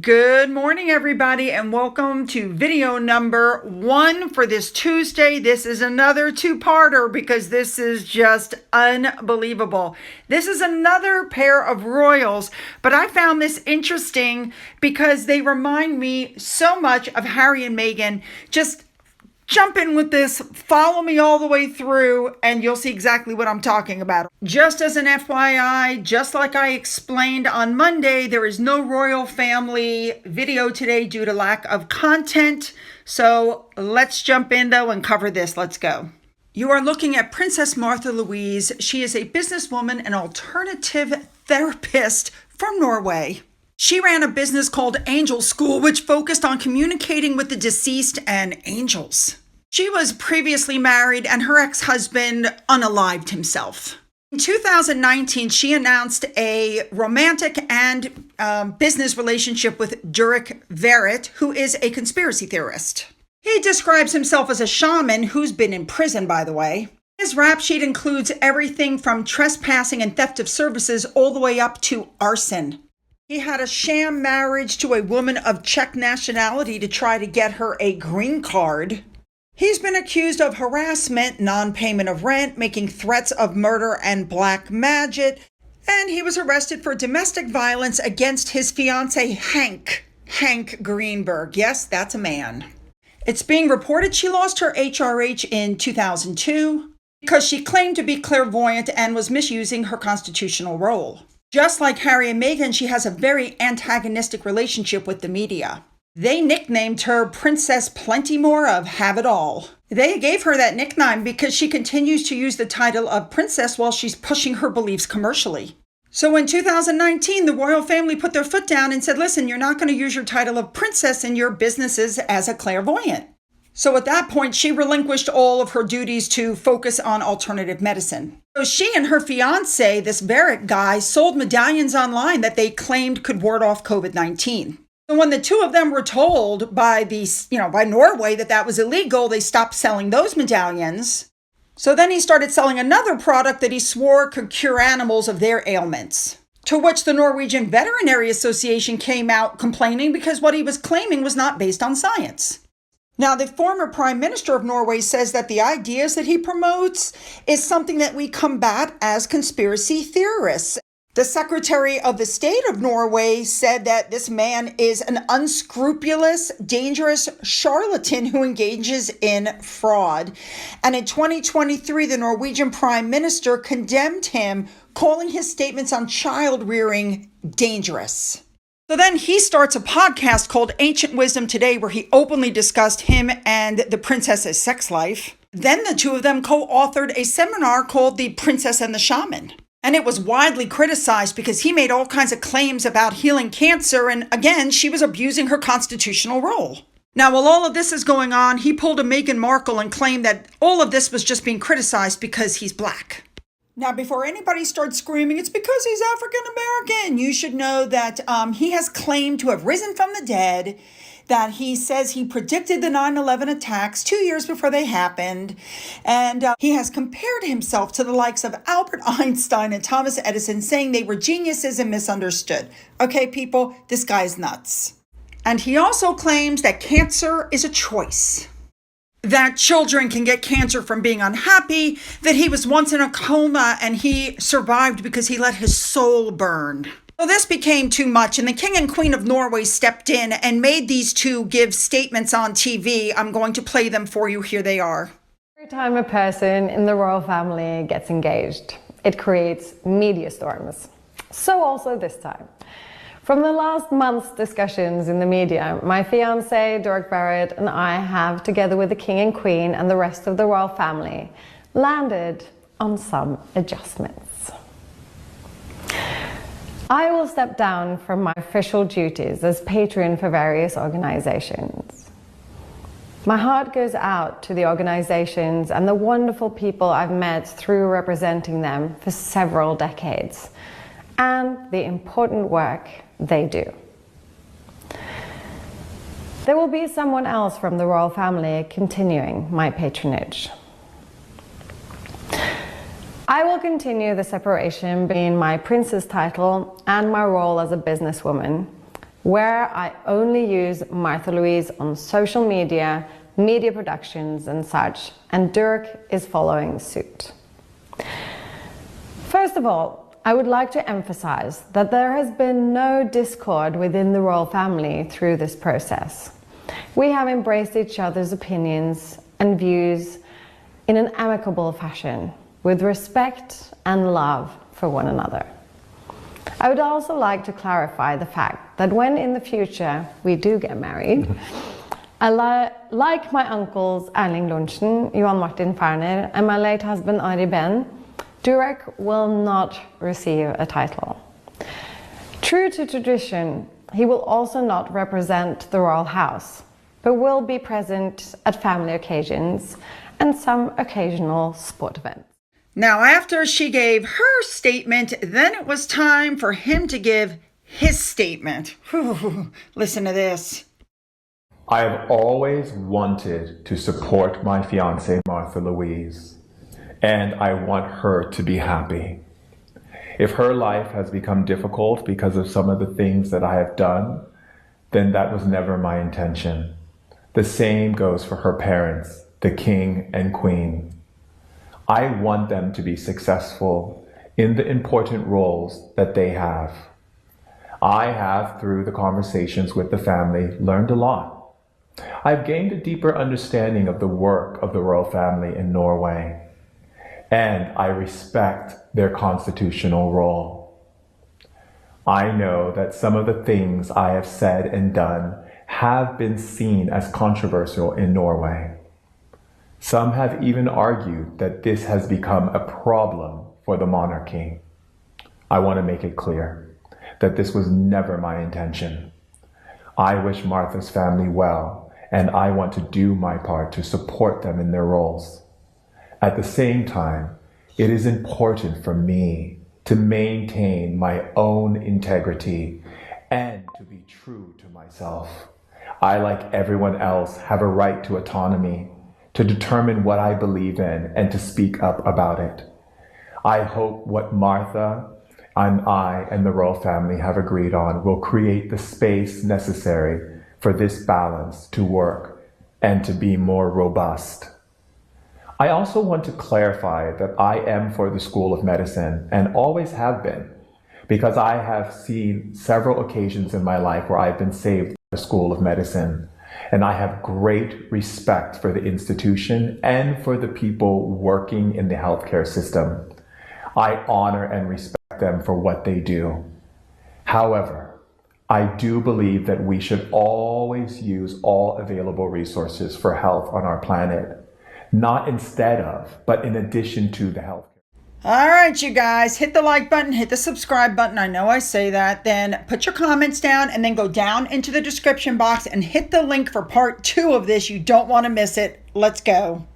Good morning, everybody, and welcome to video number 1 for this Tuesday. This is another two-parter because this is just unbelievable. This is another pair of royals, but I found this interesting because they remind me so much of Harry and Meghan. Just jump in with this, follow me all the way through, and you'll see exactly what I'm talking about. Just as an FYI, just like I explained on Monday, there is no royal family video today due to lack of content. So let's jump in though and cover this. Let's go. You are looking at Princess Martha Louise. She is a businesswoman and alternative therapist from Norway. She ran a business called Angel School, which focused on communicating with the deceased and angels. She was previously married and her ex-husband unalived himself. In 2019, she announced a romantic and business relationship with Gettr Rd, who is a conspiracy theorist. He describes himself as a shaman who's been in prison, by the way. His rap sheet includes everything from trespassing and theft of services all the way up to arson. He had a sham marriage to a woman of Czech nationality to try to get her a green card. He's been accused of harassment, non-payment of rent, making threats of murder and black magic, and he was arrested for domestic violence against his fiancé, Hank Greenberg. Yes, that's a man. It's being reported she lost her HRH in 2002 because she claimed to be clairvoyant and was misusing her constitutional role. Just like Harry and Meghan, she has a very antagonistic relationship with the media. They nicknamed her Princess Plentymore of Have It All. They gave her that nickname because she continues to use the title of princess while she's pushing her beliefs commercially. So in 2019, the royal family put their foot down and said, listen, you're not going to use your title of princess in your businesses as a clairvoyant. So at that point, she relinquished all of her duties to focus on alternative medicine. So she and her fiance, this Varric guy, sold medallions online that they claimed could ward off COVID-19. So when the two of them were told by by Norway that was illegal, they stopped selling those medallions. So then he started selling another product that he swore could cure animals of their ailments. To which the Norwegian Veterinary Association came out complaining because what he was claiming was not based on science. Now, the former Prime Minister of Norway says that the ideas that he promotes is something that we combat as conspiracy theorists. The Secretary of the State of Norway said that this man is an unscrupulous, dangerous charlatan who engages in fraud. And in 2023, the Norwegian Prime Minister condemned him, calling his statements on child rearing dangerous. So then he starts a podcast called Ancient Wisdom Today, where he openly discussed him and the princess's sex life. Then the two of them co-authored a seminar called The Princess and the Shaman. And it was widely criticized because he made all kinds of claims about healing cancer. And again, she was abusing her constitutional role. Now, while all of this is going on, he pulled a Meghan Markle and claimed that all of this was just being criticized because he's black. Now, before anybody starts screaming, it's because he's African American, you should know that he has claimed to have risen from the dead, that he says he predicted the 9/11 attacks 2 years before they happened, and he has compared himself to the likes of Albert Einstein and Thomas Edison, saying they were geniuses and misunderstood. Okay, people, this guy's nuts. And he also claims that cancer is a choice, that children can get cancer from being unhappy, that he was once in a coma and he survived because he let his soul burn. So this became too much, and the King and Queen of Norway stepped in and made these two give statements on TV. I'm going to play them for you. Here they are. Every time a person in the royal family gets engaged, it creates media storms. So also this time. From the last month's discussions in the media, my fiancé, Gettr Rd, and I have, together with the King and Queen and the rest of the royal family, landed on some adjustments. I will step down from my official duties as patron for various organizations. My heart goes out to the organizations and the wonderful people I've met through representing them for several decades, and the important work they do. There will be someone else from the royal family continuing my patronage. I will continue the separation between my princess title and my role as a businesswoman, where I only use Martha Louise on social media, media productions and such, and Dirk is following suit. First of all, I would like to emphasize that there has been no discord within the royal family through this process. We have embraced each other's opinions and views in an amicable fashion, with respect and love for one another. I would also like to clarify the fact that when in the future we do get married, like my uncles Erling Lorentzen, Johan Martin Ferner, and my late husband Ari Ben, Durek will not receive a title. True to tradition, he will also not represent the royal house, but will be present at family occasions and some occasional sport events. Now, after she gave her statement, then it was time for him to give his statement. Whew, listen to this. I have always wanted to support my fiancée, Martha Louise, and I want her to be happy. If her life has become difficult because of some of the things that I have done, then that was never my intention. The same goes for her parents, the King and Queen. I want them to be successful in the important roles that they have. I have, through the conversations with the family, learned a lot. I've gained a deeper understanding of the work of the royal family in Norway, and I respect their constitutional role. I know that some of the things I have said and done have been seen as controversial in Norway. Some have even argued that this has become a problem for the monarchy. I want to make it clear that this was never my intention. I wish Martha's family well, and I want to do my part to support them in their roles. At the same time, it is important for me to maintain my own integrity and to be true to myself. I, like everyone else, have a right to autonomy, to determine what I believe in and to speak up about it. I hope what Martha and I and the royal family have agreed on will create the space necessary for this balance to work and to be more robust. I also want to clarify that I am for the School of Medicine and always have been, because I have seen several occasions in my life where I've been saved by the School of Medicine. And I have great respect for the institution and for the people working in the healthcare system. I honor and respect them for what they do. However, I do believe that we should always use all available resources for health on our planet, not instead of, but in addition to the health. All right, you guys, hit the like button, hit the subscribe button. I know I say that. Then put your comments down and then go down into the description box and hit the link for part 2 of this. You don't want to miss it. Let's go.